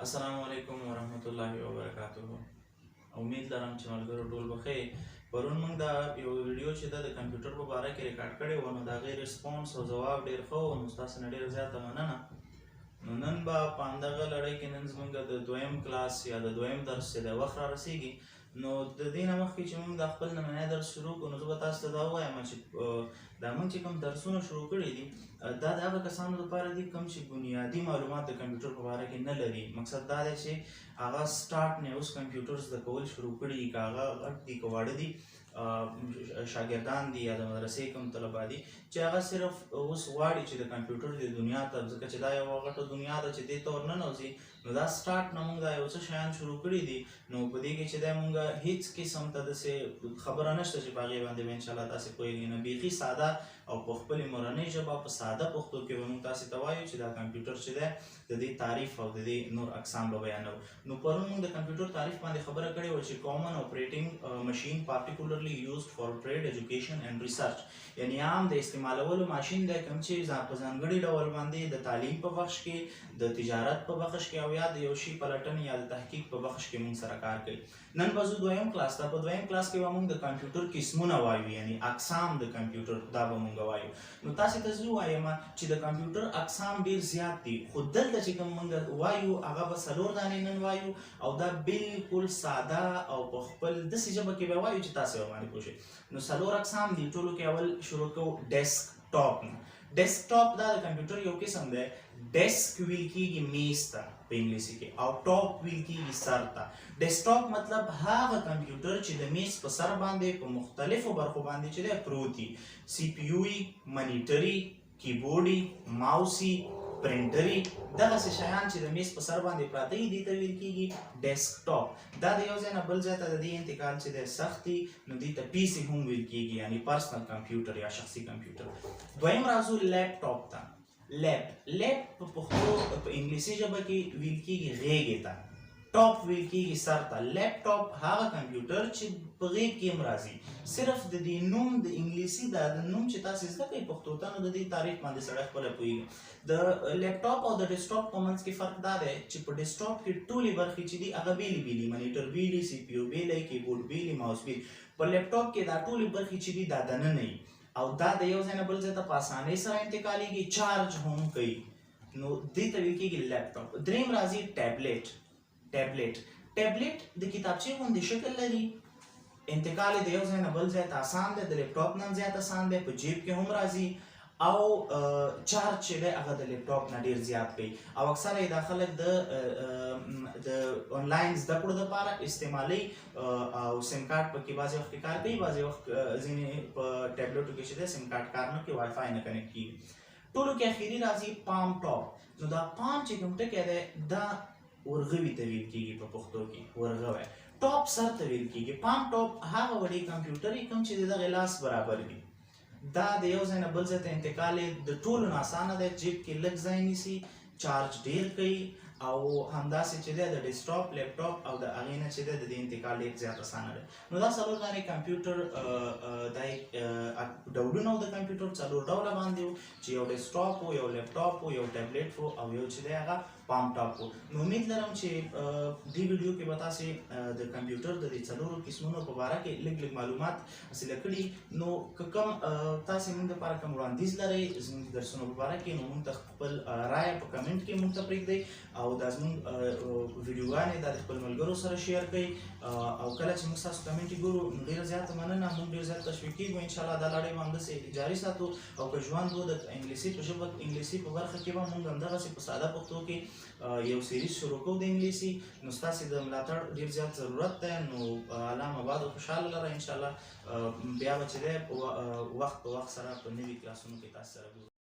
السلام علیکم ورحمت الله وبرکاته. امید لرم چې ملګرو ټول بخیر. پرون موږ دا یو ویډیو چې د کمپیوټر په باره کې ریکارډ کړی و، نو د هغې ریسپانس او ځواب ډېر ښه و، نو ستاسو نه ډېره زیاته مننه. نو نن به په همدغه لړۍ کې نن زموږ د دویم کلاس یا د دویم درس چې د وخت را رسېږي، نو د دې نه مخکې چې موږ د خپل نننی درس شروع کړو، نو زه به تاسو ته دا ووایم چې دا موږ چې کوم درسونه شروع کړي دي، دا د هغه کسانو لپاره دي کوم چې بنیادي معلومات د کمپیوټر په باره کې نه لري. مقصد دا دی چې هغه سټارټ نه اوس کمپیوټر زده کول شروع کړي دي، که هغه غټ دي که واړه دي، شاګردان دي یا د مدرسې کوم طلبه دي چې هغه صرف اوس غواړي چې د کمپیوټر د دنیا ته، ځکه چې دا یوه غټه دنیا ده چې دې ته ورننوځي، نو دا سټارټ نه موږ دا یو څه شیان شروع کړي دي. نو په دې کې چې دی موږ هېڅ قسم ته داسې خبره نشته چې په هغې باندې به انشاءالله تاسې پوهېږئ نه، بیخي ساده او په خپلې مورنۍ ژبه په ساده پښتو کې به موږ تاسې ته وایو چې دا کمپیوټر چې دی د دې تعریف او د دې نور اقسام به بیانوو. نو پرون موږ د کمپیوټر تعریف باندې خبره کړې وه چې کامن اپریټینګ مشین پارټیکولرلی یوزډ فار ټریډ ایجوکیشن اینډ ریسرچ، یعنی عام د استعمالولو ماشین دی کوم چې په ځانګړي ډول باندې د تعلیم په بخش کې، د تجارت په بخش کې او یا د یو شي پلټنې یا د تحقیق په بخش کې موږ سره کار کوي. نن به زه دویم کلاس ته، په دویم کلاس کې به موږ د کمپیوټر قسمونه وایو، یعنی اقسام د کمپیوټر دا به موږ وایو. نو تاسې ته زه ووایم چې د کمپیوټر اقسام ډېر زیات دي، خو دلته چې کوم موږ وایو هغه به 4 دانې نن وایو، او دا بالکل ساده او په خپل داسې ژبه کې به وایو چې تاسې ورباندې پوه شئ. نو 4 اقسام دي. ټولو کې اول شروع کوو ډیسک ټاپ نه. ډیسک ټاپ دا د کمپیوټر یو قسم دی. ډیسک ویل کېږي میز ته په انګلیسي کې، او ټاپ ویل کېږي سر ته. ډیسکټاپ مطلب هغه کمپیوټر چې د میز په سر باندې په مختلفو برخو باندې چې دی پروت وي. سی پی یو وي، منیټري، کیبورډي، ماوسي، پرنټري، دغسې شیان چې د میز په سر باندې پراته وي دې ته ویل کېږي ډیسکټاپ. دا د یو ځای نه بل ځای ته د دې انتقال چې دی سخت وي، نو دې ته پي سي هم ویل کېږي، یعنې پرسنل کمپیوټر یا شخصي کمپیوټر. دویم راځو لیپټاپ ته. لیپ په پښتو په انګلیسي ژبه کې ویل کېږي غېږې ته، ټاپ ویل کېږي سر ته. لیپټاپ هغه کمپیوټر چې په غېږ کې هم راځي. صرف د دې نوم د انګلیسي دا د نوم چې تاسې زده کوئ پښتو ته، نو د دې تعریف باندې سړی خپله پوهېږي. د لیپټاپ او د ډیسکټاپ په منځ کې فرق دا دی چې په ډیسکټاپ کې ټولې برخې چې دي هغه بېلې بېلې، منیټر بېلې، سی پي یو بېلی، کیبورډ بېلې، ماوس بېلې. په لیپټاپ کې دا ټولې برخې چې دي دا دننه وي، او دا د یو ځای نه بل ځای ته په اسانۍ سره انتقالېږي، چارج هم کوي، نو دې ته ویل کېږي لیپټاپ. دریم راځي ټیبلیټ. ټیبلیټ د کتابچې غوندې شکل لري، انتقال یې د یو ځای نه بل ځای ته آسان دی، د لیپټاپ نه هم زیات آسان دی، په جیب کې هم راځي، او چارج چې دی هغه د لیپټاپ نه ډېر زیات کوي، او اکثره یې دا خلک د آنلاین زده کړو دپاره استعمالوي، او سیم کارت پکې بعضې وخت کې کار کوي، بعضې وخت ځینې په ټیبلیټو کې چې دی سیم کارت کار نه کوي، وائی فای نه کنیکټ کېږي. ټولو کې اخري راځي پام ټاپ. نو دا پام چې کوم ټکی دی دا ورغوي ته ویل کېږي په پښتو کې، ورغوی. ټاپ سر ته ویل کېږي. پام ټاپ هغه وړې کمپیوټر یې کوم چې د دغې لاس برابر وي. دا د یو ځای نه بل ځای ته انتقال یې د ټولو نه اسانه دی، جیب کې لږ ځای نیسي، چارج ډېر کوي، او همداسې چې دی د ډیسکټاپ، لیپټاپ او د هغې نه چې دی د دې انتقال ډېر زیات اسانه دی. نو دا 4 دانې کمپیوټر دا ډولونه وو د کمپیوټر، 4 ډوله باندې وو چې یو ډیسکټاپ وو، یو لیپټاپ وو، یو ټیبلیټ وو، او یو چې دی هغه پام ټاپ وو. نو امید لرم چې دې ویډیو کې به تاسې د کمپیوټر د دې 4 قسمونو په باره کې لږ لږ معلومات حاصله کړي. نو که کوم تاسې موږ دپاره کوم وړاندیز لرئ زموږ د درسونو په باره کې، نو موږ ته خپل رایه په کمنټ کې موږ ته پرېږدئ، او دا زموږ ویډیوګانې دا د خپل ملګرو سره شیر کړئ، او کله چې موږ ستاسو کمنټ ګورو نو ډېره زیاته مننه، موږ ډېر زیات تشویق کېږو انشاءالله دا لړۍ به همداسې جاري ساتو، او که ژوند و د انګلیسي په ژبه انګلیسي په برخه کې به موږ همدغسې په ساده پښتو کې یو سیریز شروع کوو د انګلیسي. نو ستاسې د ملاتړ ډېر زیات ضرورت دی. نو الله مباد او خوشحاله لره انشاءالله. بیا به چې دی وخت په وخت سره په نوي کلاسونو کې تاسو سره ګورو.